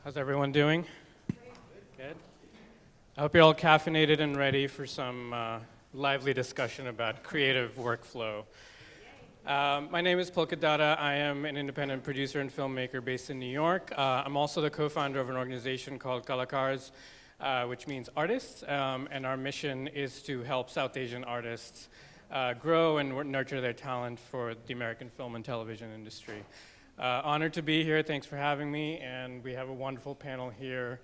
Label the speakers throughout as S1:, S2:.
S1: How's everyone doing? Good. I hope you're all caffeinated and ready for some lively discussion about creative workflow. My name is Polka Dada. I am an independent producer and filmmaker based in New York. I'm also the co-founder of an organization called Kalakars, which means artists, and our mission is to help South Asian artists grow and nurture their talent for the American film and television industry. Honored to be here, thanks for having me, and we have a wonderful panel here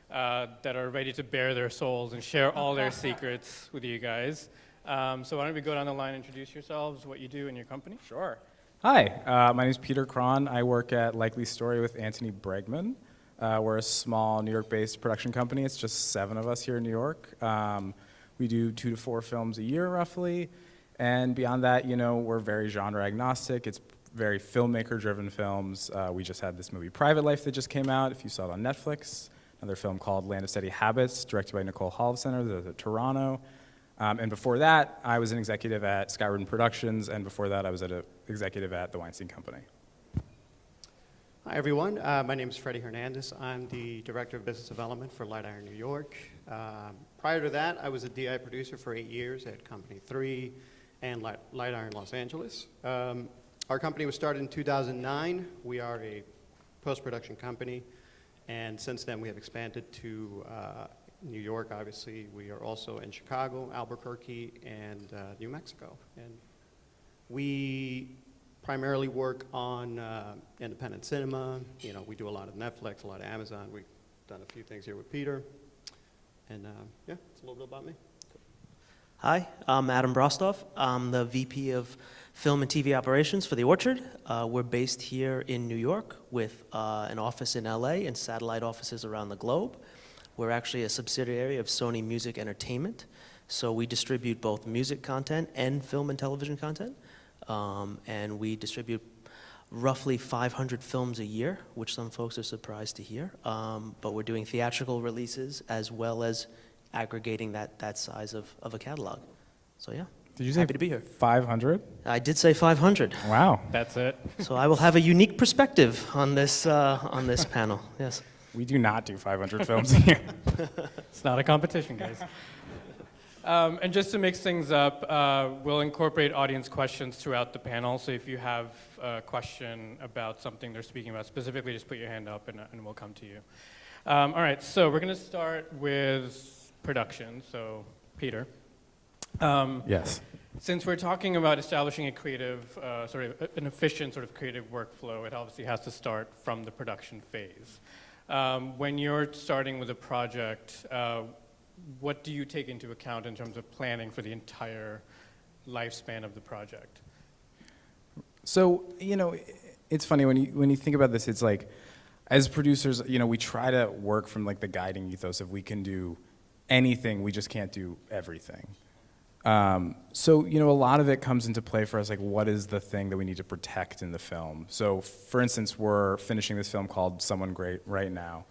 S1: that are ready to bare their souls and share all their secrets with you guys. So why don't we go down the line and introduce yourselves, what you do in your company?
S2: Sure. Hi, my name is Peter Cron. I work at Likely Story with Anthony Bregman. We're a small New York-based production company. It's just 7 of us here in New York. We do 2 to 4 films a year, roughly. And beyond that, you know, we're very genre agnostic. It's very filmmaker-driven films. We just had this movie, Private Life, that just came out, if you saw it on Netflix. Another film called Land of Steady Habits, directed by Nicole Holofcener, the Toronto. And before that, I was an executive at Skyward Productions, and before that, I was an executive at the Weinstein Company.
S3: Hi, everyone. My name is Freddie Hernandez. I'm the Director of Business Development for Light Iron New York. Prior to that, I was a DI producer for 8 years at Company 3 and Light Iron Los Angeles. Our company was started in 2009. We are a post-production company, and since then we have expanded to New York, obviously. We are also in Chicago, Albuquerque, and New Mexico. And we primarily work on independent cinema. You know, we do a lot of Netflix, a lot of Amazon. We've done a few things here with Peter. And yeah, it's a little bit about me.
S4: Hi, I'm Adam Brostoff. I'm the VP of Film and TV Operations for The Orchard. We're based here in New York with an office in LA and satellite offices around the globe. We're actually a subsidiary of Sony Music Entertainment, so we distribute both music content and film and television content. And we distribute roughly 500 films a year, which some folks are surprised to hear. But we're doing theatrical releases as well as aggregating that size of a catalog. So yeah,
S2: Did you say
S4: happy to be here.
S2: 500?
S4: I did say 500.
S2: Wow.
S1: That's it.
S4: So I will have a unique perspective on this panel. Yes.
S2: We do not do 500 films here.
S1: It's not a competition, guys. And just to mix things up, we'll incorporate audience questions throughout the panel. So if you have a question about something they're speaking about specifically, just put your hand up and we'll come to you. All right, so we're going to start with production. So, Peter.
S2: Yes.
S1: Since we're talking about establishing a creative, an efficient sort of creative workflow, it obviously has to start from the production phase. When you're starting with a project, what do you take into account in terms of planning for the entire lifespan of the project?
S2: So, you know, it's funny when you think about this, it's like, as producers, you know, we try to work from like the guiding ethos of we can do anything, we just can't do everything. So, you know, a lot of it comes into play for us, like what is the thing that we need to protect in the film? So, for instance, we're finishing this film called Someone Great right now.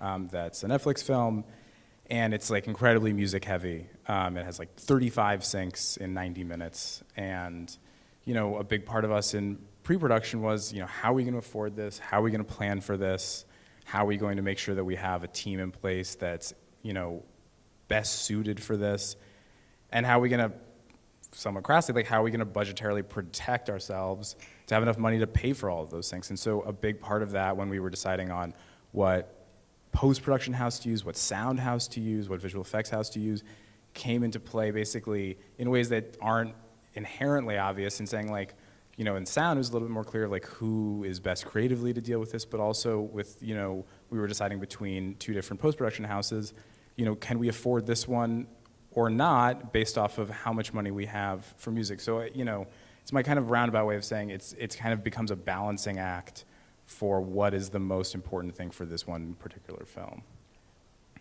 S2: That's a Netflix film, and it's like incredibly music heavy. It has like 35 syncs in 90 minutes. And, you know, a big part of us in pre-production was, you know, how are we going to afford this? How are we going to plan for this? How are we going to make sure that we have a team in place that's, you know, best suited for this? And how are we going to, somewhat crassly, like how are we going to budgetarily protect ourselves to have enough money to pay for all of those things? And so a big part of that when we were deciding on what post-production house to use, what sound house to use, what visual effects house to use, came into play basically in ways that aren't inherently obvious, in saying like, you know, in sound it was a little bit more clear like who is best creatively to deal with this, but also with, you know, we were deciding between 2 different post-production houses, you know, can we afford this one or not based off of how much money we have for music. So, you know, it's my kind of roundabout way of saying it's kind of becomes a balancing act for what is the most important thing for this one particular film.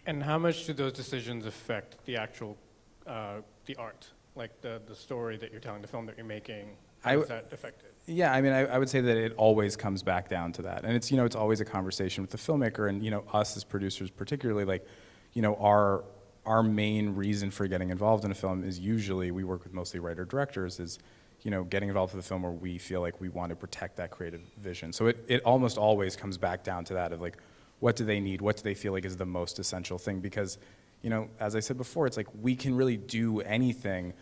S1: And how much do those decisions affect the actual, the art? Like the story that you're telling, the film that you're making, how does that affect it?
S2: Yeah, I mean, I would say that it always comes back down to that. And it's, you know, it's always a conversation with the filmmaker and, you know, us as producers particularly, like, you know, our main reason for getting involved in a film is usually, we work with mostly writer-directors, is, you know, getting involved with a film where we feel like we want to protect that creative vision. So it almost always comes back down to that of like, what do they need, what do they feel like is the most essential thing, because, you know, as I said before, it's like we can really do anything,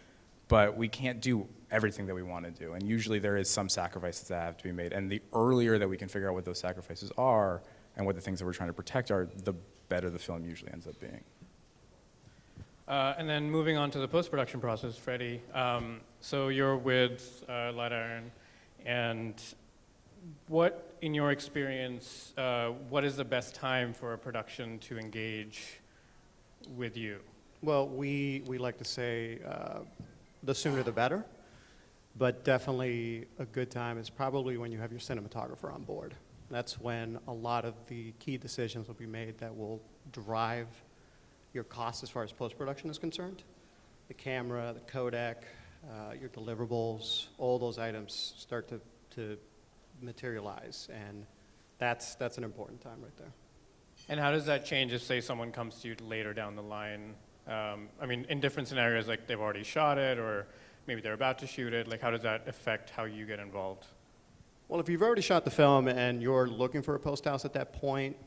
S2: but we can't do everything that we want to do, and usually there is some sacrifices that have to be made, and the earlier that we can figure out what those sacrifices are and what the things that we're trying to protect are, the better the film usually ends up being.
S1: And then moving on to the post-production process, Freddie. So you're with Light Iron, and what, in your experience, what is the best time for a production to engage with you?
S3: Well, we like to say the sooner the better, but definitely a good time is probably when you have your cinematographer on board. That's when a lot of the key decisions will be made that will drive your costs as far as post-production is concerned. The camera, the codec, your deliverables, all those items start to materialize, and that's an important time right there.
S1: And how does that change if, say, someone comes to you later down the line? I mean, in different scenarios, like they've already shot it, or maybe they're about to shoot it, like how does that affect how you get involved?
S3: Well, if you've already shot the film and you're looking for a post house at that point,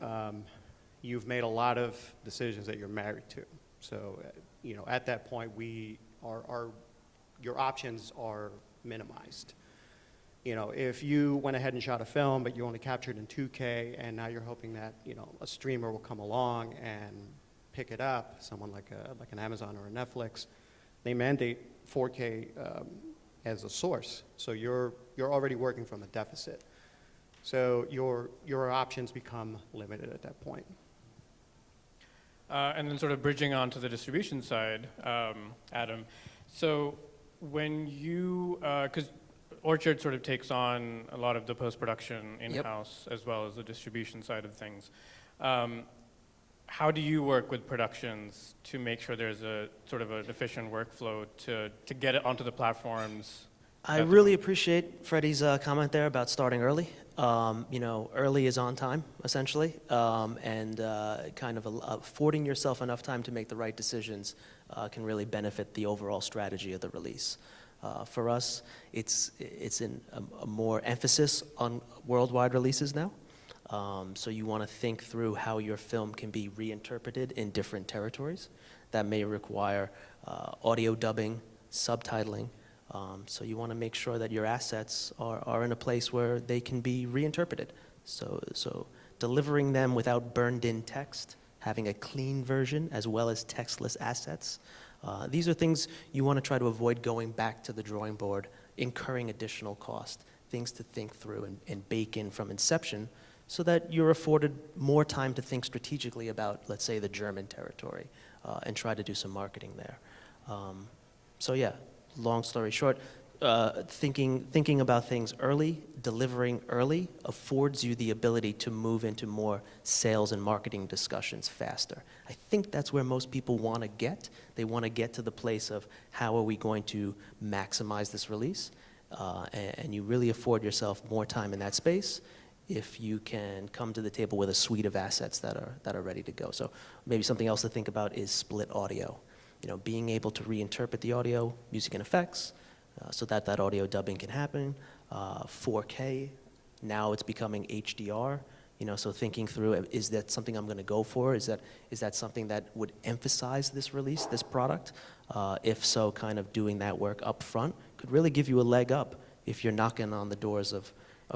S3: you've made a lot of decisions that you're married to. So, you know, at that point, your options are minimized. You know, if you went ahead and shot a film, but you only captured in 2K, and now you're hoping that, you know, a streamer will come along and pick it up, someone like an Amazon or a Netflix, they mandate 4K as a source. So you're already working from a deficit. So your options become limited at that point.
S1: And then sort of bridging on to the distribution side, Adam, so when you, because Orchard sort of takes on a lot of the post-production in-house as well as the distribution side of things. How do you work with productions to make sure there's a sort of an efficient workflow to get it onto the platforms?
S4: I really appreciate Freddie's comment there about starting early. You know, early is on time, essentially, and kind of affording yourself enough time to make the right decisions can really benefit the overall strategy of the release. For us, it's in a more emphasis on worldwide releases now. So you want to think through how your film can be reinterpreted in different territories. That may require audio dubbing, subtitling. So you want to make sure that your assets are in a place where they can be reinterpreted. So delivering them without burned-in text, having a clean version as well as textless assets. These are things you want to try to avoid going back to the drawing board, incurring additional cost, things to think through and bake in from inception, so that you're afforded more time to think strategically about, let's say, the German territory, and try to do some marketing there. So yeah, long story short, thinking about things early, delivering early, affords you the ability to move into more sales and marketing discussions faster. I think that's where most people want to get. They want to get to the place of how are we going to maximize this release, and you really afford yourself more time in that space if you can come to the table with a suite of assets that are ready to go. So maybe something else to think about is split audio. You know, being able to reinterpret the audio, music and effects, so that audio dubbing can happen. 4K, now it's becoming HDR. You know, so thinking through, is that something I'm going to go for? Is that something that would emphasize this release, this product? If so, kind of doing that work up front could really give you a leg up if you're knocking on the doors of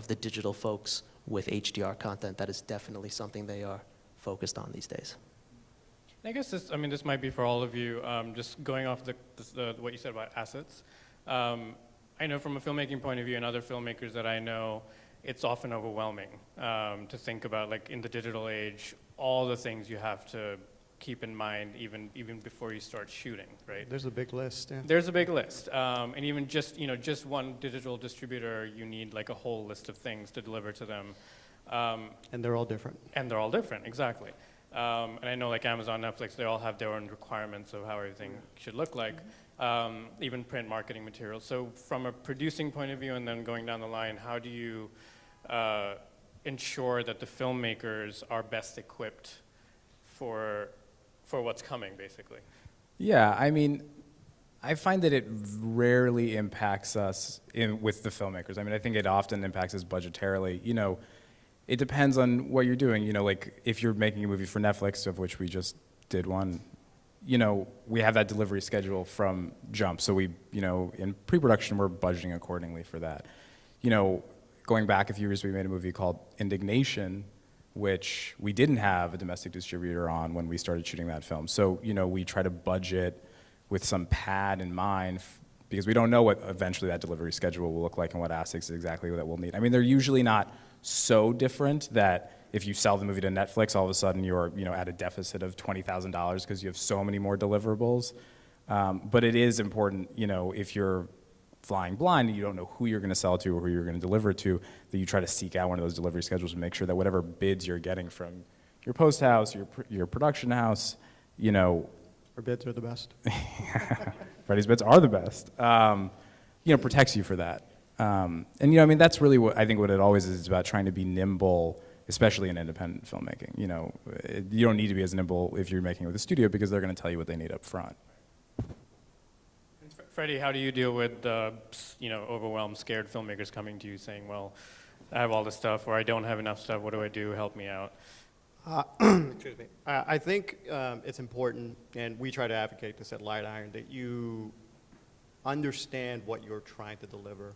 S4: the digital folks with HDR content. That is definitely something they are focused on these days.
S1: I guess this might be for all of you, just going off what you said about assets. I know from a filmmaking point of view and other filmmakers that I know, it's often overwhelming to think about, like in the digital age, all the things you have to keep in mind even before you start shooting, right?
S3: There's a big list, yeah.
S1: There's a big list, and even just one digital distributor, you need like a whole list of things to deliver to them.
S3: And they're all different.
S1: And they're all different, exactly. And I know like Amazon, Netflix, they all have their own requirements of how everything should look like, even print marketing materials. So from a producing point of view and then going down the line, how do you ensure that the filmmakers are best equipped for what's coming, basically?
S2: Yeah, I mean, I find that it rarely impacts us with the filmmakers. I mean, I think it often impacts us budgetarily. You know, it depends on what you're doing. You know, like if you're making a movie for Netflix, of which we just did one, you know, we have that delivery schedule from jump. So we, you know, in pre-production, we're budgeting accordingly for that. You know, going back a few years, we made a movie called Indignation, which we didn't have a domestic distributor on when we started shooting that film. So, you know, we try to budget with some pad in mind because we don't know what eventually that delivery schedule will look like and what assets exactly that we'll need. I mean, they're usually not so different that if you sell the movie to Netflix, all of a sudden you're, you know, at a deficit of $20,000 because you have so many more deliverables. But it is important, you know, if you're flying blind and you don't know who you're going to sell to or who you're going to deliver to, that you try to seek out one of those delivery schedules and make sure that whatever bids you're getting from your post house, your production house, you know.
S3: Our bids are the best.
S2: Freddie's bids are the best. You know, protects you for that. And you know, I mean, that's really what I think what it always is. It's about trying to be nimble, especially in independent filmmaking. You know, you don't need to be as nimble if you're making it with a studio because they're going to tell you what they need up front.
S1: Freddie, how do you deal with you know, overwhelmed, scared filmmakers coming to you saying, "Well, I have all this stuff," or "I don't have enough stuff. What do I do? Help me out."
S3: Excuse me. I think it's important, and we try to advocate this at Light Iron, that you understand what you're trying to deliver.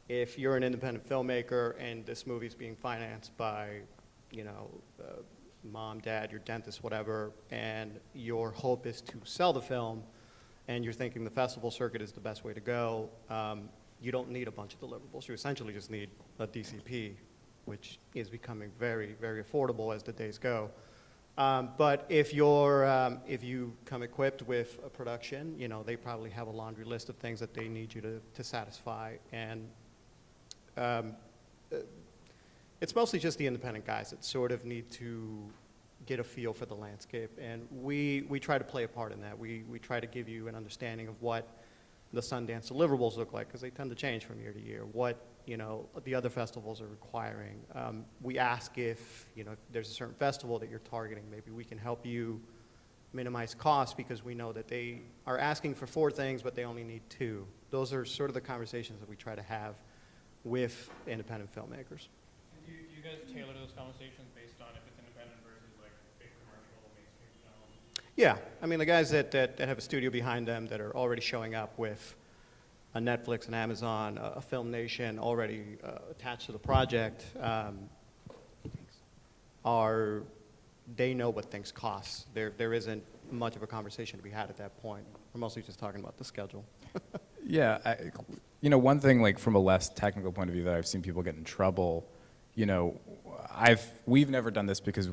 S3: If you're an independent filmmaker and this movie's being financed by, you know, mom, dad, your dentist, whatever, and your hope is to sell the film, and you're thinking the festival circuit is the best way to go, you don't need a bunch of deliverables. You essentially just need a DCP, which is becoming very, very affordable as the days go. But if you come equipped with a production, you know, they probably have a laundry list of things that they need you to satisfy. And it's mostly just the independent guys that sort of need to get a feel for the landscape. And we try to play a part in that. We try to give you an understanding of what the Sundance deliverables look like, because they tend to change from year to year, what, you know, the other festivals are requiring. We ask if, you know, if there's a certain festival that you're targeting, maybe we can help you minimize costs because we know that they are asking for 4 things, but they only need 2. Those are sort of the conversations that we try to have with independent filmmakers.
S1: And do you guys tailor those conversations based on if it's independent versus like big commercial, mainstream film?
S3: Yeah, I mean, the guys that have a studio behind them that are already showing up with a Netflix, an Amazon, a Film Nation already attached to the project, they know what things cost. There isn't much of a conversation to be had at that point. We're mostly just talking about the schedule.
S2: Yeah, you know, one thing, like from a less technical point of view that I've seen people get in trouble, you know, we've never done this because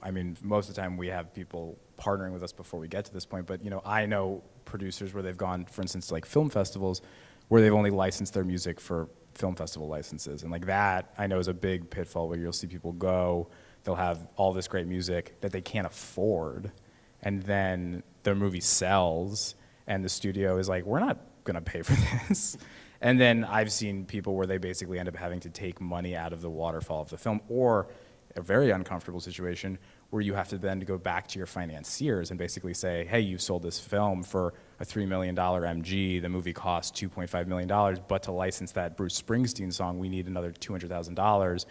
S2: I mean, most of the time we have people partnering with us before we get to this point, but you know, I know producers where they've gone, for instance, like film festivals, where they've only licensed their music for film festival licenses, and like that, I know is a big pitfall where you'll see people go, they'll have all this great music that they can't afford, and then their movie sells, and the studio is like, we're not gonna pay for this. And then I've seen people where they basically end up having to take money out of the waterfall of the film, or a very uncomfortable situation where you have to then go back to your financiers and basically say, hey, you sold this film for a $3 million MG, the movie cost $2.5 million, but to license that Bruce Springsteen song, we need another $200,000.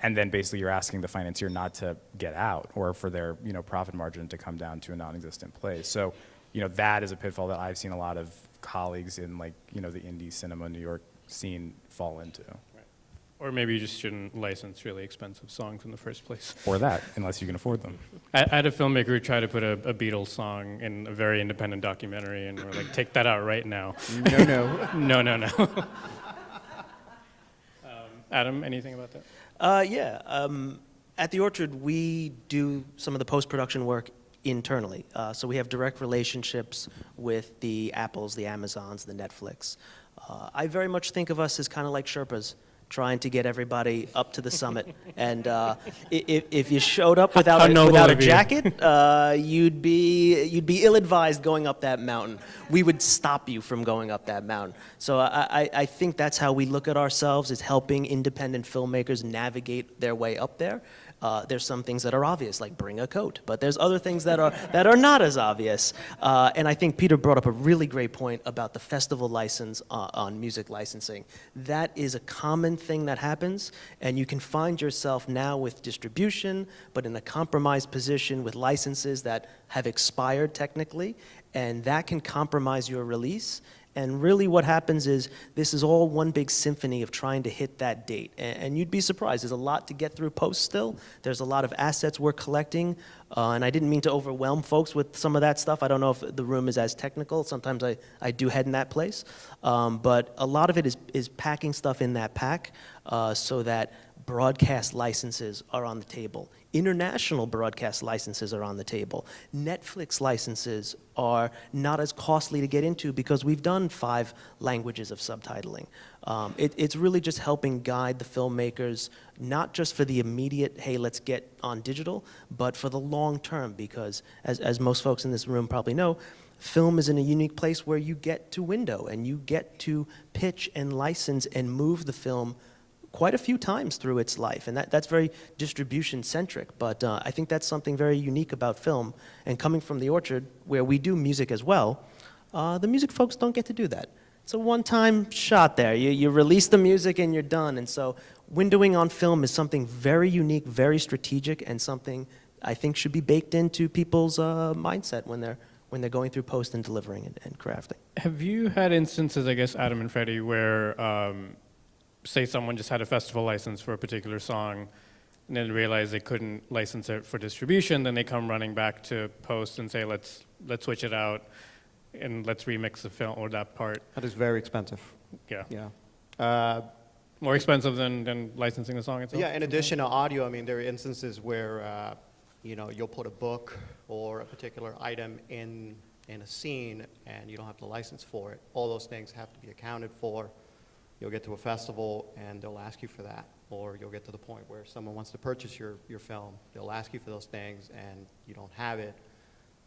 S2: And then basically you're asking the financier not to get out or for their, you know, profit margin to come down to a non-existent place. So, you know, that is a pitfall that I've seen a lot of colleagues in, like, you know, the indie cinema New York scene fall into.
S1: Right. Or maybe you just shouldn't license really expensive songs in the first place.
S2: Or that, unless you can afford them.
S1: I had a filmmaker who tried to put a Beatles song in a very independent documentary, and we're like, take that out right now.
S3: No.
S1: No. Adam, anything about that?
S4: Yeah. At the Orchard, we do some of the post-production work internally. So we have direct relationships with the Apples, the Amazons, the Netflix. I very much think of us as kind of like Sherpas, trying to get everybody up to the summit. And if you showed up without a jacket, you'd be ill-advised going up that mountain. We would stop you from going up that mountain. So I think that's how we look at ourselves, is helping independent filmmakers navigate their way up there. There's some things that are obvious, like bring a coat, but there's other things that are not as obvious. And I think Peter brought up a really great point about the festival license on music licensing. That is a common thing that happens, and you can find yourself now with distribution, but in a compromised position with licenses that have expired technically, and that can compromise your release. And really what happens is this is all one big symphony of trying to hit that date. And you'd be surprised. There's a lot to get through post still. There's a lot of assets we're collecting. And I didn't mean to overwhelm folks with some of that stuff. I don't know if the room is as technical. Sometimes I do head in that place. But a lot of it is packing stuff in that pack so that broadcast licenses are on the table. International broadcast licenses are on the table. Netflix licenses are not as costly to get into because we've done 5 languages of subtitling. It's really just helping guide the filmmakers, not just for the immediate, hey, let's get on digital, but for the long term, because as most folks in this room probably know, film is in a unique place where you get to window and you get to pitch and license and move the film quite a few times through its life, and that's very distribution-centric, but I think that's something very unique about film, and coming from the Orchard, where we do music as well, the music folks don't get to do that. It's a one-time shot there. You release the music and you're done, and so windowing on film is something very unique, very strategic, and something I think should be baked into people's mindset when they're going through post and delivering and crafting.
S1: Have you had instances, I guess, Adam and Freddie, where say someone just had a festival license for a particular song and then realized they couldn't license it for distribution, then they come running back to post and say, let's switch it out and let's remix the film or that part?
S3: That is very expensive.
S1: Yeah.
S3: Yeah.
S1: More expensive than licensing the song itself?
S3: Yeah, in addition to audio, I mean, there are instances where, you'll put a book or a particular item in a scene and you don't have the license for it. All those things have to be accounted for. You'll get to a festival and they'll ask you for that. Or you'll get to the point where someone wants to purchase your film. They'll ask you for those things and you don't have it.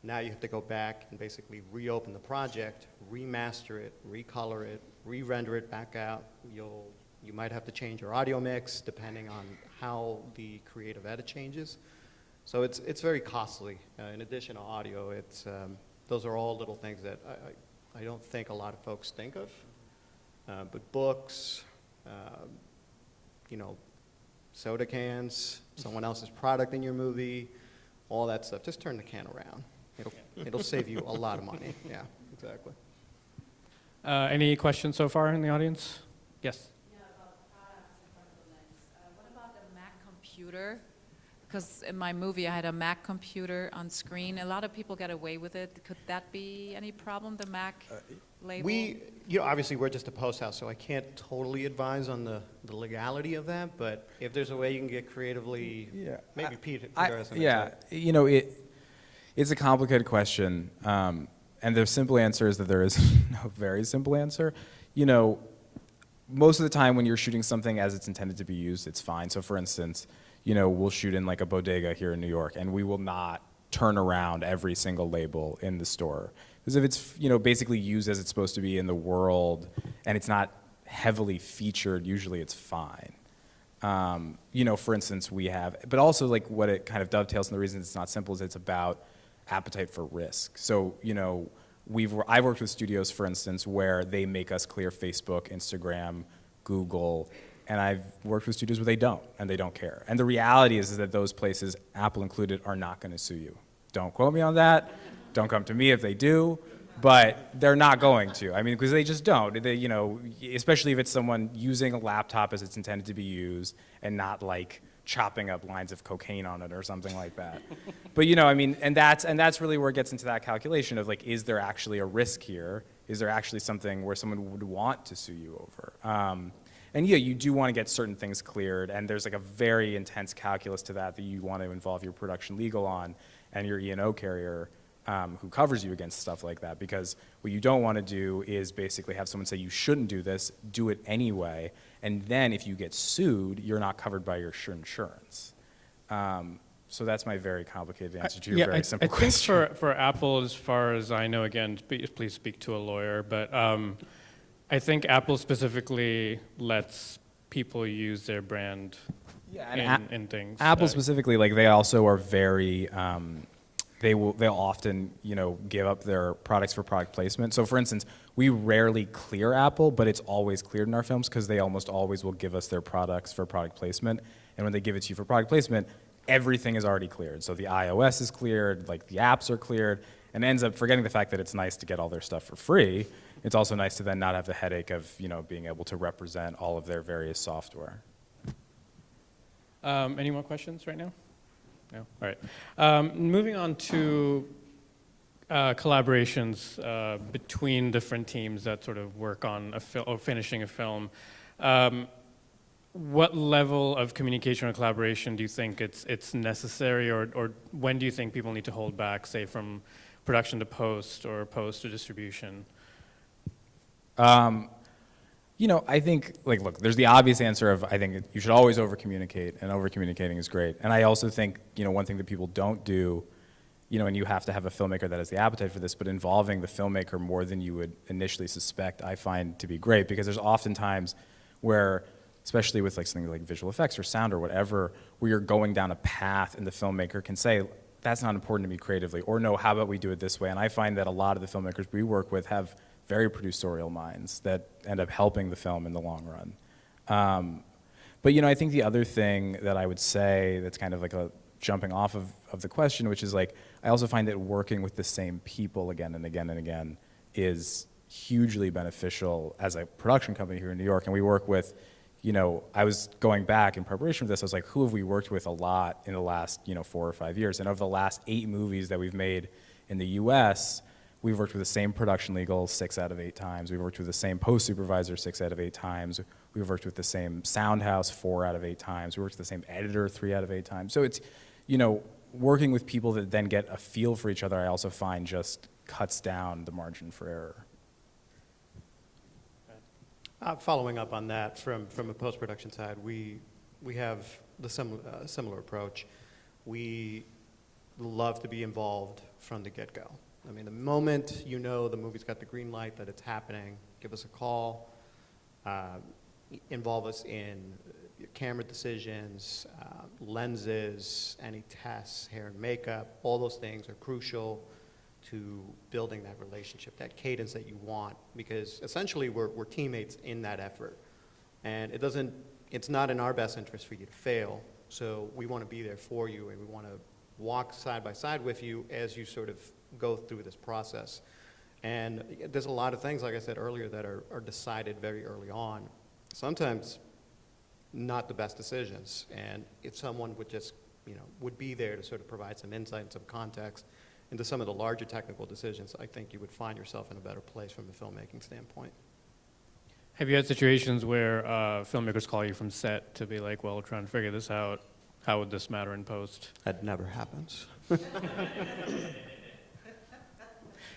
S3: Now you have to go back and basically reopen the project, remaster it, recolor it, re-render it back out. You might have to change your audio mix depending on how the creative edit changes. So it's very costly. In addition to audio, those are all little things that I don't think a lot of folks think of. But books, soda cans, someone else's product in your movie, all that stuff. Just turn the can around. It'll save you a lot of money. Yeah, exactly.
S1: Any questions so far in the audience? Yes.
S5: Yeah, about products in front of the lens. What about the Mac computer? Because in my movie, I had a Mac computer on screen. A lot of people get away with it. Could that be any problem, the Mac label?
S3: Obviously we're just a post house, so I can't totally advise on the legality of that, but if there's a way you can get creatively, maybe Peter has an answer.
S2: It's a complicated question, and the simple answer is that there is no very simple answer. Most of the time when you're shooting something as it's intended to be used, it's fine. So for instance, we'll shoot in like a bodega here in New York, and we will not turn around every single label in the store. Because if it's basically used as it's supposed to be in the world, and it's not heavily featured, usually it's fine. For instance, we have, but also like what it kind of dovetails, and the reason it's not simple is it's about appetite for risk. So I've worked with studios, for instance, where they make us clear Facebook, Instagram, Google. And I've worked with studios where they don't, and they don't care. And the reality is that those places, Apple included, are not going to sue you. Don't quote me on that. Don't come to me if they do. But they're not going to. I mean, because they just don't. Especially if it's someone using a laptop as it's intended to be used and not like chopping up lines of cocaine on it or something like that. But and that's really where it gets into that calculation of like, is there actually a risk here? Is there actually something where someone would want to sue you over? And you do want to get certain things cleared, and there's like a very intense calculus to that you want to involve your production legal on and your E&O carrier who covers you against stuff like that, because what you don't want to do is basically have someone say you shouldn't do this, do it anyway, and then if you get sued, you're not covered by your insurance. So that's my very complicated answer to your very simple question.
S1: I think for Apple, as far as I know, again, please speak to a lawyer, but I think Apple specifically lets people use their brand
S2: Yeah, and
S1: in things.
S2: Apple specifically, like they also are very, they'll often, give up their products for product placement. So for instance, we rarely clear Apple, but it's always cleared in our films because they almost always will give us their products for product placement. And when they give it to you for product placement, everything is already cleared. So the iOS is cleared, like the apps are cleared, and ends up forgetting the fact that it's nice to get all their stuff for free. It's also nice to then not have the headache of, being able to represent all of their various software.
S1: Any more questions right now? No? All right. Moving on to collaborations between different teams that sort of work on or finishing a film. What level of communication or collaboration do you think it's necessary, or when do you think people need to hold back, say, from production to post or post to distribution?
S2: I think, look, there's the obvious answer of, I think you should always over-communicate, and over-communicating is great. And I also think, one thing that people don't do, and you have to have a filmmaker that has the appetite for this, but involving the filmmaker more than you would initially suspect, I find to be great, because there's often times where, especially with something like visual effects or sound or whatever, where you're going down a path and the filmmaker can say, that's not important to me creatively, or no, how about we do it this way? And I find that a lot of the filmmakers we work with have very producerial minds that end up helping the film in the long run. But I think the other thing that I would say that's kind of like a jumping off of the question, which is I also find that working with the same people again and again and again is hugely beneficial as a production company here in New York. And we work with, I was going back in preparation for this, I was like, who have we worked with a lot in the last, 4 or 5 years? And of the last 8 movies that we've made in the US, we've worked with the same production legal 6 out of 8 times. We've worked with the same post supervisor 6 out of 8 times. We've worked with the same sound house 4 out of 8 times. We worked with the same editor 3 out of 8 times. So it's, working with people that then get a feel for each other, I also find just cuts down the margin for error.
S3: Following up on that, from a post-production side, we have the similar approach. We love to be involved from the get-go. I mean, the moment the movie's got the green light that it's happening, give us a call, involve us in camera decisions, lenses, any tests, hair and makeup. All those things are crucial to building that relationship, that cadence that you want, because essentially we're teammates in that effort. And it's not in our best interest for you to fail, so we want to be there for you, and we want to walk side by side with you as you sort of go through this process. And there's a lot of things, like I said earlier, that are decided very early on. Sometimes not the best decisions, and if someone would just, would be there to sort of provide some insight and some context into some of the larger technical decisions, I think you would find yourself in a better place from a filmmaking standpoint.
S1: Have you had situations where filmmakers call you from set to be like, well, we're trying to figure this out, how would this matter in post?
S3: That never happens.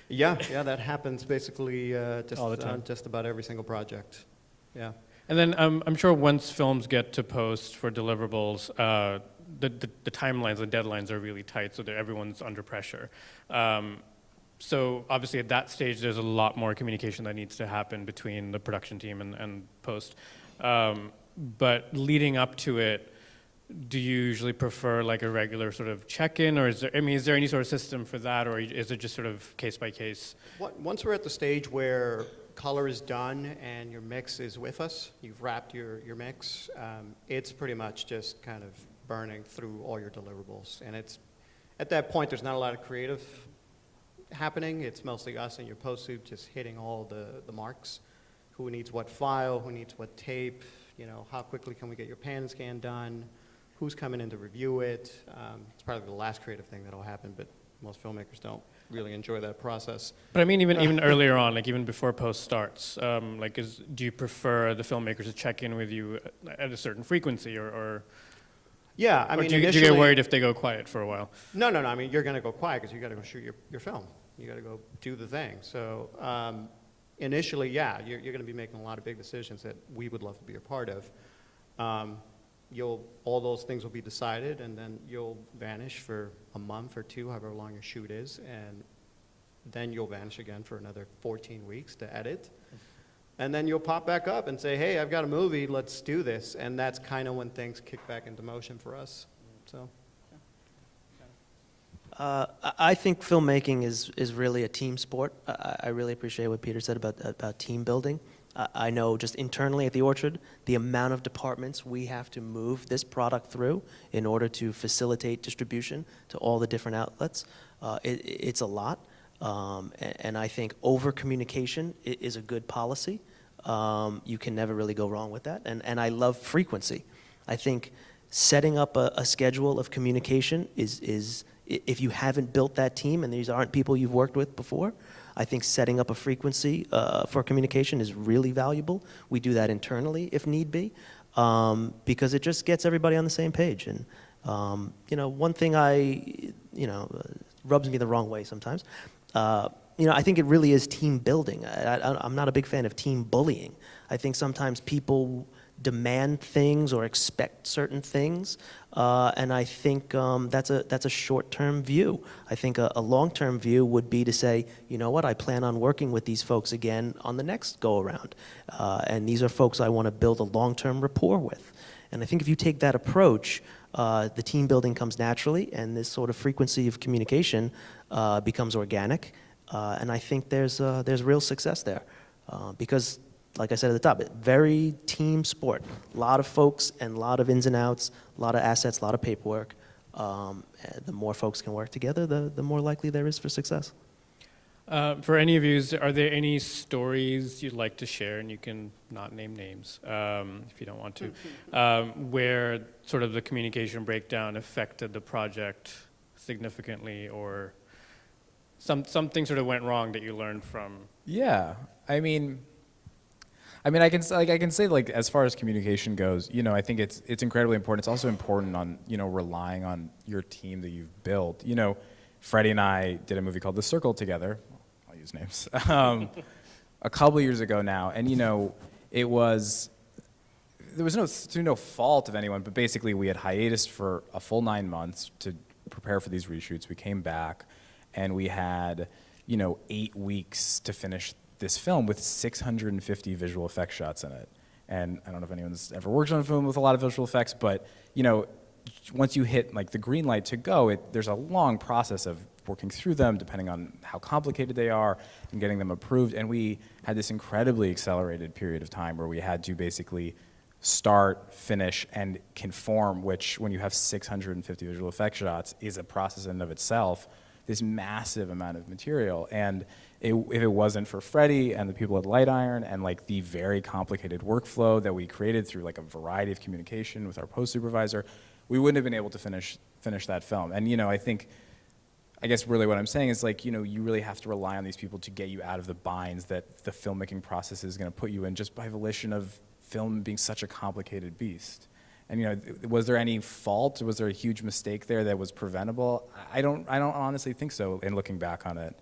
S3: Yeah, that happens basically
S1: All the time.
S3: just about every single project. Yeah.
S1: And then I'm sure once films get to post for deliverables, the timelines, the deadlines are really tight, so that everyone's under pressure. So obviously at that stage, there's a lot more communication that needs to happen between the production team and post. But leading up to it, do you usually prefer a regular sort of check-in, or is there any sort of system for that, or is it just sort of case by case?
S3: Once we're at the stage where color is done and your mix is with us, you've wrapped your mix, it's pretty much just kind of burning through all your deliverables. And at that point, there's not a lot of creative happening. It's mostly us and your post-soup just hitting all the marks. Who needs what file, who needs what tape, how quickly can we get your pan scan done, who's coming in to review it. It's probably the last creative thing that'll happen, but most filmmakers don't really enjoy that process.
S1: But I mean, even earlier on, even before post starts, do you prefer the filmmakers to check in with you at a certain frequency, or
S3: Yeah,
S1: or do you get worried if they go quiet for a while?
S3: No. I mean, you're going to go quiet because you got to go shoot your film. You got to go do the thing. So initially, yeah, you're going to be making a lot of big decisions that we would love to be a part of. All those things will be decided, and then you'll vanish for a month or 2, however long your shoot is, and then you'll vanish again for another 14 weeks to edit. And then you'll pop back up and say, hey, I've got a movie, let's do this. And that's kind of when things kick back into motion for us. So.
S4: I think filmmaking is really a team sport. I really appreciate what Peter said about team building. I know just internally at the Orchard, the amount of departments we have to move this product through in order to facilitate distribution to all the different outlets, it's a lot. And I think over-communication is a good policy. You can never really go wrong with that. And I love frequency. I think setting up a schedule of communication is if you haven't built that team and these aren't people you've worked with before, I think setting up a frequency for communication is really valuable. We do that internally if need be, because it just gets everybody on the same page. And one thing rubs me the wrong way sometimes. I think it really is team building. I'm not a big fan of team bullying. I think sometimes people demand things or expect certain things, and I think that's a short-term view. I think a long-term view would be to say, you know what, I plan on working with these folks again on the next go-around, and these are folks I want to build a long-term rapport with. And I think if you take that approach, the team building comes naturally, and this sort of frequency of communication becomes organic, and I think there's real success there, because like I said at the top, very team sport. A lot of folks and a lot of ins and outs, a lot of assets, a lot of paperwork. The more folks can work together, the more likely there is for success.
S1: For any of you, are there any stories you'd like to share, and you can not name names if you don't want to, where sort of the communication breakdown affected the project significantly, or something sort of went wrong that you learned from?
S2: Yeah, I mean, I can say like as far as communication goes, I think it's incredibly important. It's also important on relying on your team that you've built. Freddie and I did a movie called The Circle together. I'll use names. A couple of years ago now, and there was no fault of anyone, but basically we had hiatus for a full 9 months to prepare for these reshoots. We came back, and we had 8 weeks to finish this film with 650 visual effects shots in it. And I don't know if anyone's ever worked on a film with a lot of visual effects, but once you hit like the green light to go, there's a long process of working through them depending on how complicated they are and getting them approved. And we had this incredibly accelerated period of time where we had to basically start, finish, and conform, which when you have 650 visual effects shots is a process in and of itself, this massive amount of material. And if it wasn't for Freddie and the people at Light Iron and like the very complicated workflow that we created through like a variety of communication with our post supervisor, we wouldn't have been able to finish that film. And I guess really what I'm saying is like, you really have to rely on these people to get you out of the binds that the filmmaking process is going to put you in, just by volition of film being such a complicated beast. And was there any fault? Was there a huge mistake there that was preventable? I don't honestly think so. In looking back on it,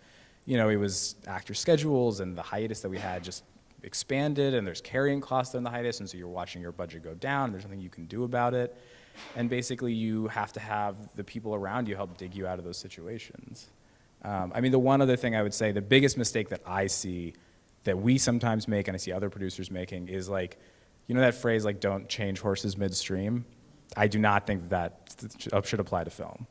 S2: it was actor schedules and the hiatus that we had just expanded, and there's carrying costs in the hiatus, and so you're watching your budget go down. And there's nothing you can do about it, and basically you have to have the people around you help dig you out of those situations. The one other thing I would say, the biggest mistake that I see that we sometimes make, and I see other producers making, is like, that phrase like "don't change horses midstream." I do not think that should apply to film.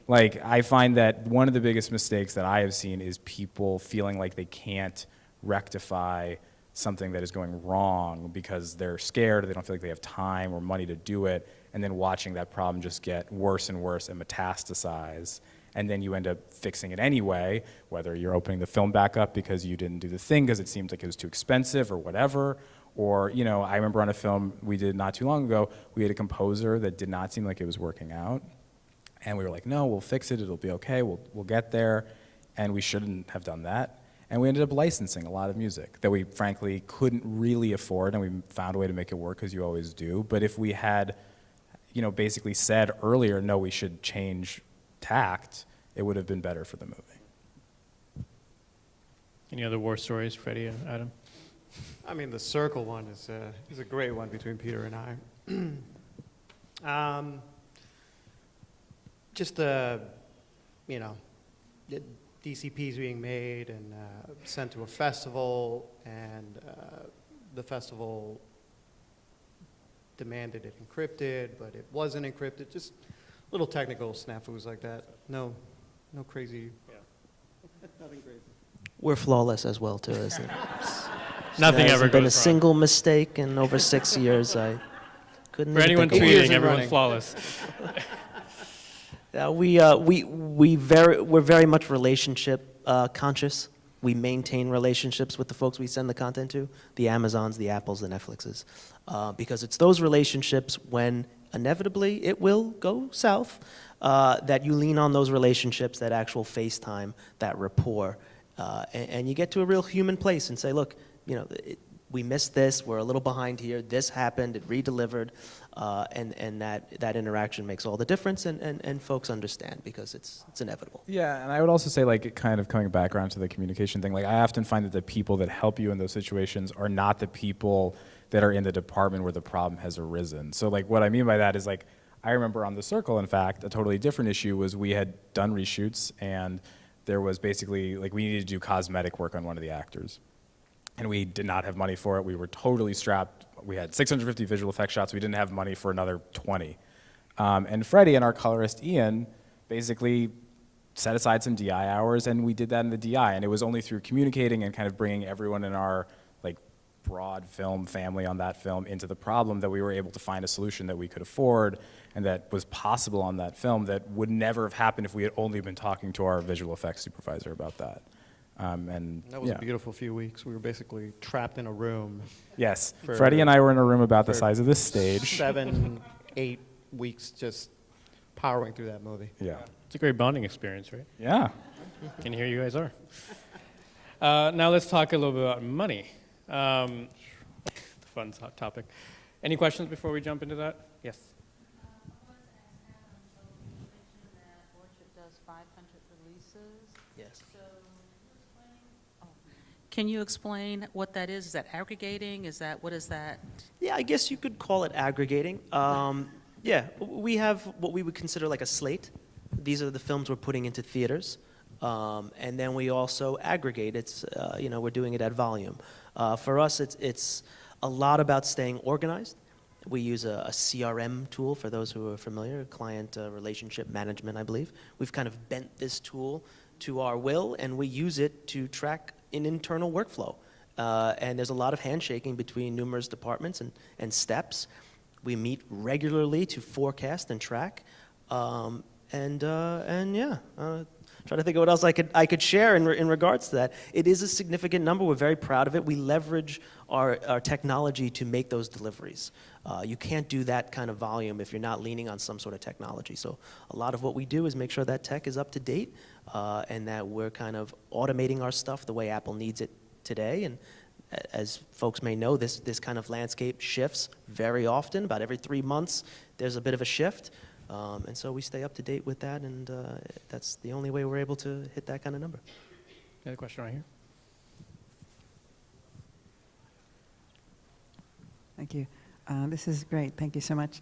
S2: Like, I find that one of the biggest mistakes that I have seen is people feeling like they can't rectify something that is going wrong because they're scared, or they don't feel like they have time or money to do it, and then watching that problem just get worse and worse and metastasize. And then you end up fixing it anyway, whether you're opening the film back up because you didn't do the thing because it seemed like it was too expensive or whatever. Or, I remember on a film we did not too long ago, we had a composer that did not seem like it was working out. And we were like, no, we'll fix it, it'll be okay, we'll get there. And we shouldn't have done that. And we ended up licensing a lot of music that we frankly couldn't really afford, and we found a way to make it work, because you always do. But if we had, basically said earlier, no, we should change tact, it would have been better for the movie.
S1: Any other war stories, Freddie and Adam?
S3: The Circle one is a great one between Peter and I. Just the DCPs being made and sent to a festival, and the festival demanded it encrypted, but it wasn't encrypted. Just little technical snafus like that. No crazy. Nothing crazy.
S4: We're flawless as well, too.
S1: Nothing
S4: There
S1: ever
S4: hasn't been a
S1: goes wrong.
S4: single mistake in over 6 years. I couldn't.
S1: For
S4: even
S1: anyone
S4: think of
S3: years
S1: tweeting,
S3: in
S4: one.
S1: everyone's
S3: running.
S1: flawless.
S4: We're very much relationship conscious. We maintain relationships with the folks we send the content to, the Amazons, the Apples, the Netflixes, because it's those relationships when inevitably it will go south that you lean on those relationships, that actual FaceTime, that rapport, and you get to a real human place and say, look, we missed this, we're a little behind here, this happened, it redelivered, and that interaction makes all the difference, and folks understand because it's inevitable.
S2: Yeah, and I would also say, like, kind of coming back around to the communication thing, like, I often find that the people that help you in those situations are not the people that are in the department where the problem has arisen. So, like, what I mean by that is, like, I remember on The Circle, in fact, a totally different issue was we had done reshoots, and there was basically, like, we needed to do cosmetic work on one of the actors. And we did not have money for it. We were totally strapped. We had 650 visual effects shots. We didn't have money for another 20. And Freddie and our colorist, Ian, basically set aside some DI hours, and we did that in the DI. And it was only through communicating and kind of bringing everyone in our, like, broad film family on that film into the problem that we were able to find a solution that we could afford and that was possible on that film that would never have happened if we had only been talking to our visual effects supervisor about that. And
S3: That was
S2: yeah.
S3: a beautiful few weeks. We were basically trapped in a room.
S2: Yes,
S3: For-
S2: Freddie and I were in a room about the
S3: for
S2: size of this stage.
S3: 7, 8 weeks just powering through that movie.
S2: Yeah.
S1: It's a great bonding experience, right?
S2: Yeah.
S1: And here you guys are. Now let's talk a little bit about money. The fun topic. Any questions before we jump into that? Yes.
S5: I wanted to ask Adam, so you mentioned that Orchard does 500 releases.
S4: Yes.
S5: So can you explain what that is? Is that aggregating? What is that?
S4: Yeah, I guess you could call it aggregating. Yeah, we have what we would consider like a slate. These are the films we're putting into theaters. And then we also aggregate. It's, we're doing it at volume. For us, it's a lot about staying organized. We use a CRM tool, for those who are familiar, client relationship management, I believe. We've kind of bent this tool to our will, and we use it to track an internal workflow. And there's a lot of handshaking between numerous departments and steps. We meet regularly to forecast and track. Trying to think of what else I could share in regards to that. It is a significant number. We're very proud of it. We leverage our technology to make those deliveries. You can't do that kind of volume if you're not leaning on some sort of technology. So a lot of what we do is make sure that tech is up to date and that we're kind of automating our stuff the way Apple needs it today. And as folks may know, this kind of landscape shifts very often. About every 3 months, there's a bit of a shift. And so we stay up to date with that, and that's the only way we're able to hit that kind of number.
S1: Another question right here.
S6: Thank you. This is great. Thank you so much.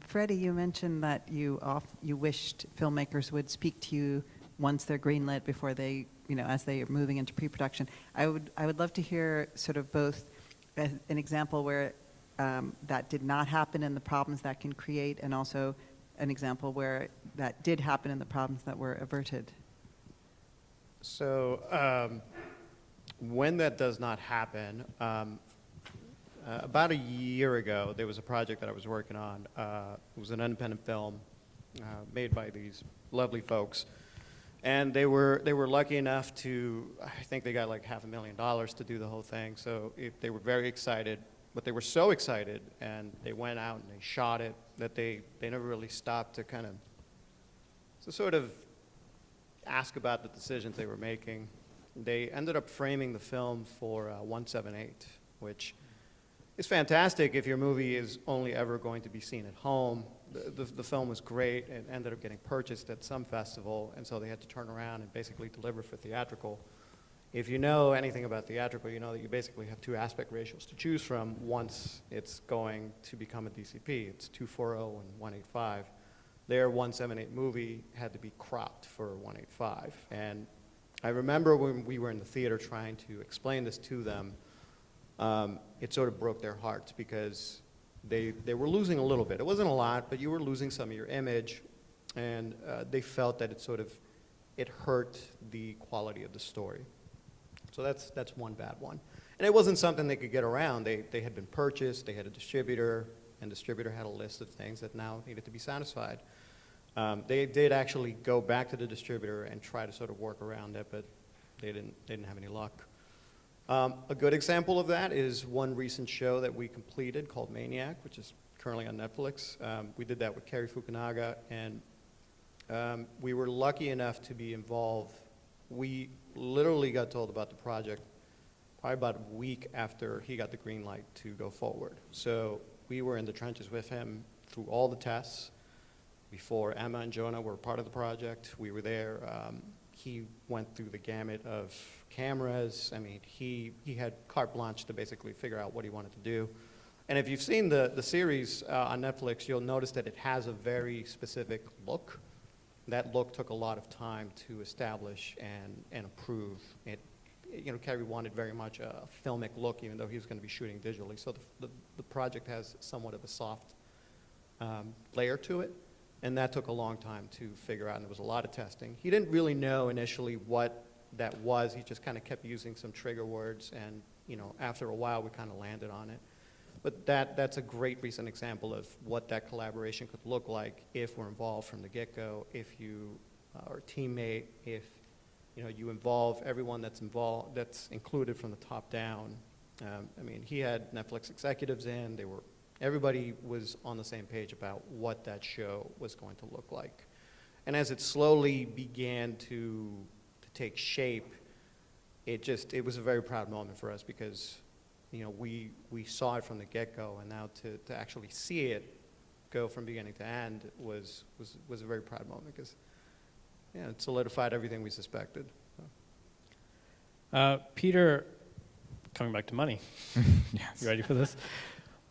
S6: Freddie, you mentioned that you wished filmmakers would speak to you once they're greenlit before they, as they are moving into pre-production. I would love to hear sort of both an example where that did not happen and the problems that can create, and also an example where that did happen and the problems that were averted.
S3: So when that does not happen, about a year ago, there was a project that I was working on. It was an independent film made by these lovely folks. And they were lucky enough to, I think they got like $500,000 to do the whole thing. So they were very excited. But they were so excited, and they went out and they shot it, that they never really stopped to sort of ask about the decisions they were making. They ended up framing the film for 178, which is fantastic if your movie is only ever going to be seen at home. The film was great. It ended up getting purchased at some festival, and so they had to turn around and basically deliver for theatrical. If you know anything about theatrical, you know that you basically have 2 aspect ratios to choose from once it's going to become a DCP. It's 240 and 185. Their 178 movie had to be cropped for 185. And I remember when we were in the theater trying to explain this to them, it sort of broke their hearts because they were losing a little bit. It wasn't a lot, but you were losing some of your image, and they felt that it hurt the quality of the story. So that's one bad one. And it wasn't something they could get around. They had been purchased, they had a distributor, and the distributor had a list of things that now needed to be satisfied. They did actually go back to the distributor and try to sort of work around it, but they didn't have any luck. A good example of that is one recent show that we completed called Maniac, which is currently on Netflix. We did that with Cary Fukunaga, and we were lucky enough to be involved. We literally got told about the project probably about a week after he got the green light to go forward. So we were in the trenches with him through all the tests. Before Emma and Jonah were part of the project, we were there. He went through the gamut of cameras. I mean, he had carte blanche to basically figure out what he wanted to do. And if you've seen the series on Netflix, you'll notice that it has a very specific look. That look took a lot of time to establish and approve. Cary wanted very much a filmic look, even though he was going to be shooting digitally. So the project has somewhat of a soft layer to it, and that took a long time to figure out, and there was a lot of testing. He didn't really know initially what that was. He just kind of kept using some trigger words, and after a while, we kind of landed on it. But that's a great recent example of what that collaboration could look like if we're involved from the get-go, if you are a teammate, if you involve everyone that's included from the top down. I mean, he had Netflix executives in. Everybody was on the same page about what that show was going to look like. And as it slowly began to take shape, it was a very proud moment for us because we saw it from the get-go, and now to actually see it go from beginning to end was a very proud moment because it solidified everything we suspected.
S1: Peter, coming back to money.
S2: Yes.
S1: You ready for this?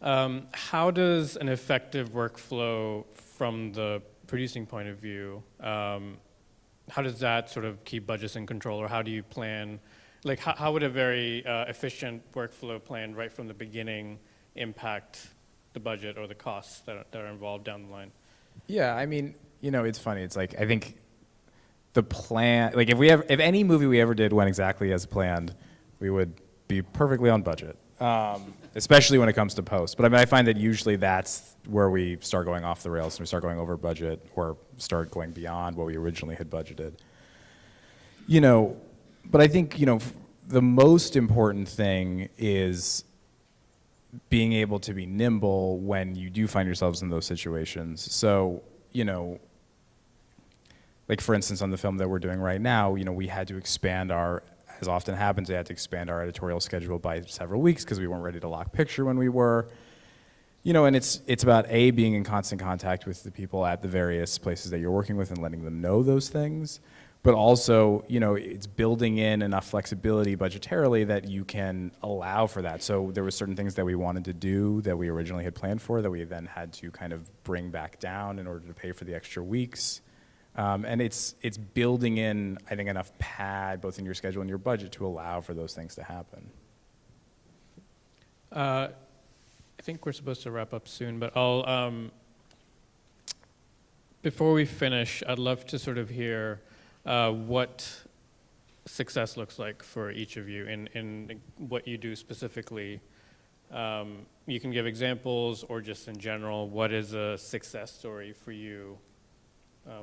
S1: How does an effective workflow from the producing point of view, how does that sort of keep budgets in control, or how do you plan? Like, how would a very efficient workflow planned right from the beginning impact the budget or the costs that are involved down the line?
S2: Yeah, I mean, it's funny. It's like, I think the plan, like if any movie we ever did went exactly as planned, we would be perfectly on budget, especially when it comes to post. But I mean, I find that usually that's where we start going off the rails and we start going over budget or start going beyond what we originally had budgeted. But I think, the most important thing is being able to be nimble when you do find yourselves in those situations. So, like for instance, on the film that we're doing right now, we had to expand as often happens, we had to expand our editorial schedule by several weeks because we weren't ready to lock picture when we were. And it's about being in constant contact with the people at the various places that you're working with and letting them know those things. But also, it's building in enough flexibility budgetarily that you can allow for that. So there were certain things that we wanted to do that we originally had planned for that we then had to kind of bring back down in order to pay for the extra weeks. And it's building in, I think, enough pad both in your schedule and your budget to allow for those things to happen.
S1: I think we're supposed to wrap up soon, but I'll, before we finish, I'd love to sort of hear what success looks like for each of you in what you do specifically. You can give examples or just in general, what is a success story for you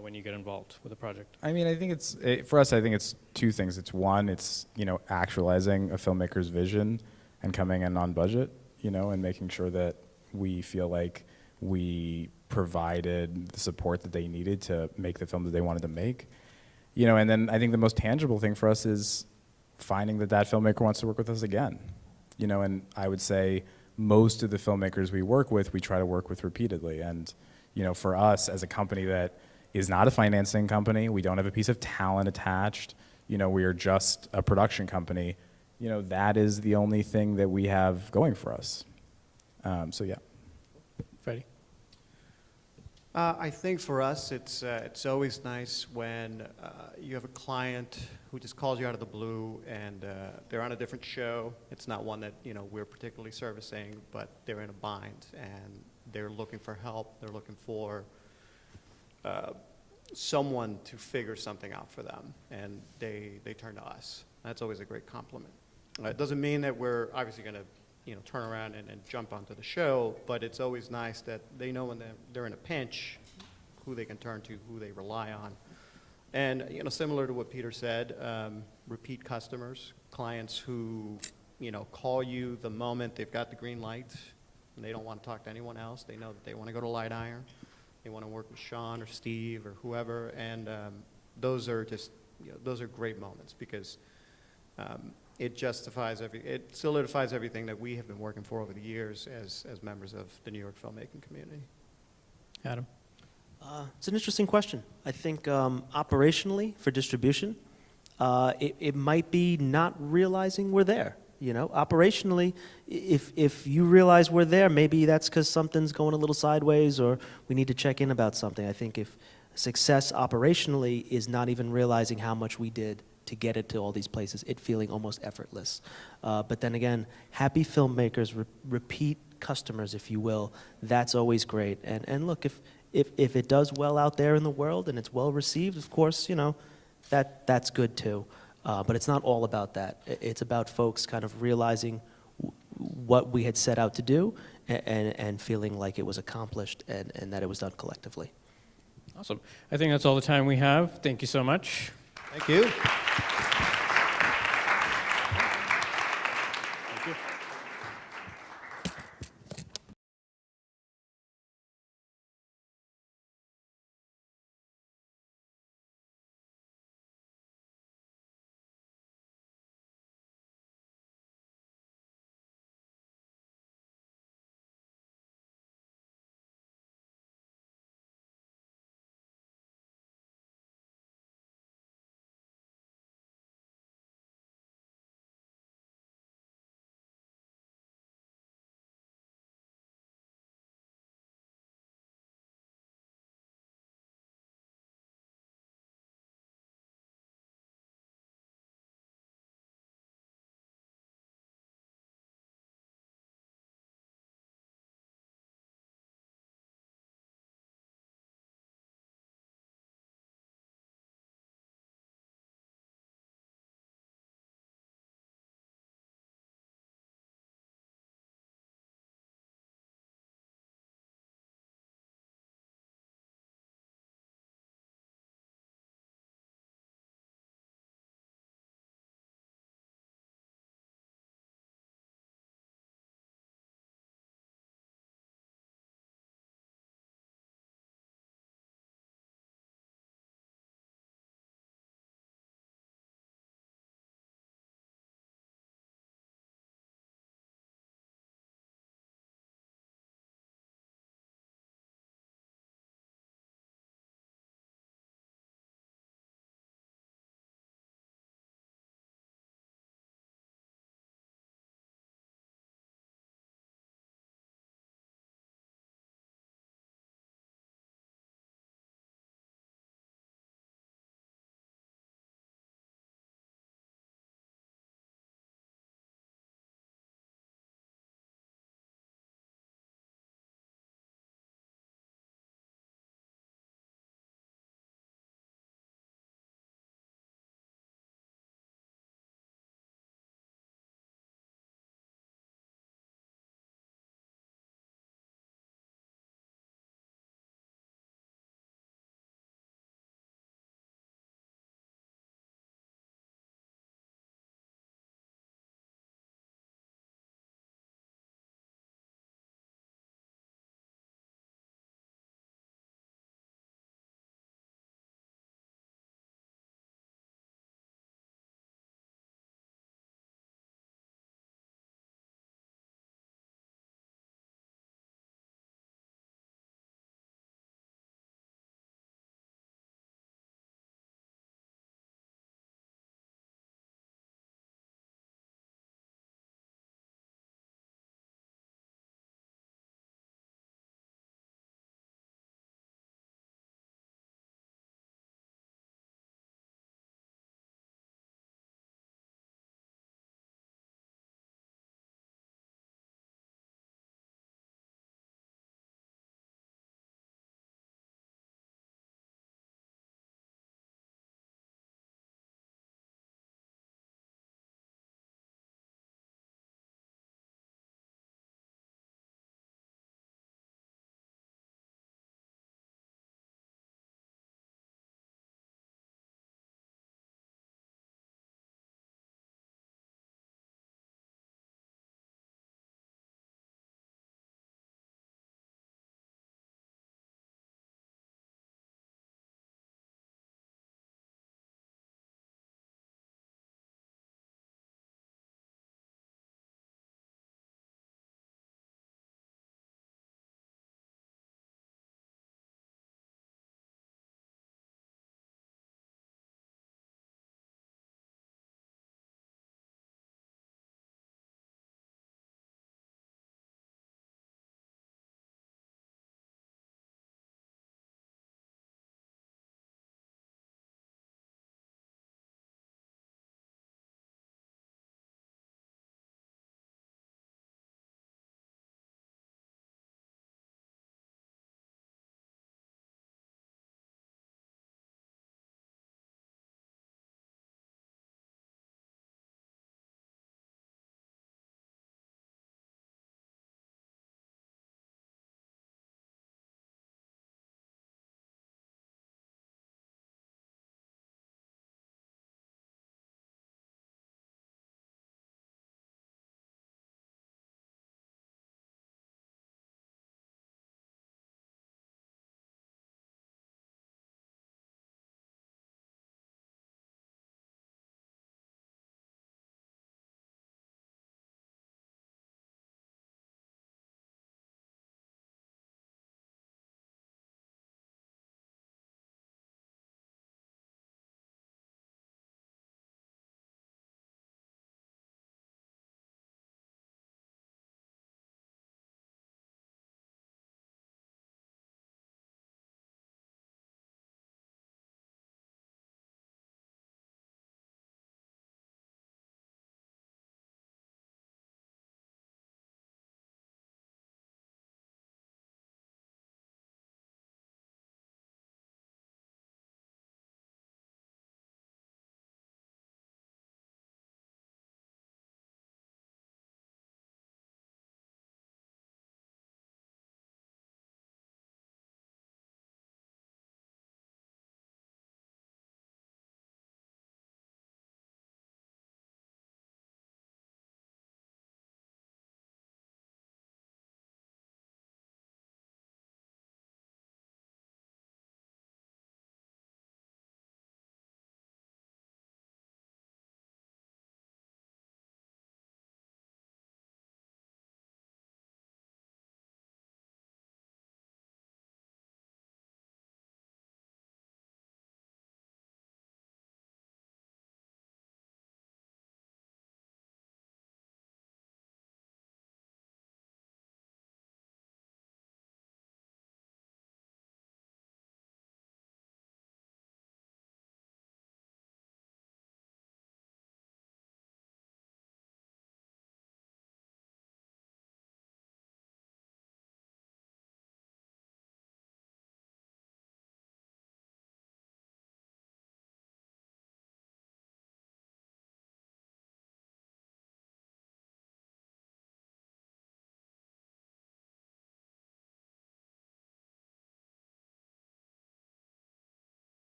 S1: when you get involved with a project?
S2: I mean, I think for us, I think it's two things. It's one, it's, actualizing a filmmaker's vision and coming in on budget, and making sure that we feel like we provided the support that they needed to make the film that they wanted to make. And then I think the most tangible thing for us is finding that filmmaker wants to work with us again. And I would say most of the filmmakers we work with, we try to work with repeatedly. And, for us as a company that is not a financing company, we don't have a piece of talent attached, we are just a production company, that is the only thing that we have going for us. So yeah.
S1: Freddie?
S3: I think for us, it's always nice when you have a client who just calls you out of the blue and they're on a different show. It's not one that we're particularly servicing, but they're in a bind and they're looking for help. They're looking for someone to figure something out for them, and they turn to us. That's always a great compliment. It doesn't mean that we're obviously going to turn around and jump onto the show, but it's always nice that they know when they're in a pinch, who they can turn to, who they rely on. And, similar to what Peter said, repeat customers, clients who, call you the moment they've got the green light and they don't want to talk to anyone else. They know that they want to go to Light Iron. They want to work with Sean or Steve or whoever. And those are just, those are great moments because it solidifies everything that we have been working for over the years as members of the New York filmmaking community.
S1: Adam?
S4: It's an interesting question. I think operationally for distribution, it might be not realizing we're there. Operationally, if you realize we're there, maybe that's because something's going a little sideways or we need to check in about something. I think if success operationally is not even realizing how much we did to get it to all these places, it feeling almost effortless. But then again, happy filmmakers, repeat customers, if you will, that's always great. And look, if it does well out there in the world and it's well received, of course, that's good too. But it's not all about that. It's about folks kind of realizing what we had set out to do and feeling like it was accomplished and that it was done collectively.
S1: Awesome. I think that's all the time we have. Thank you so much.
S3: Thank you.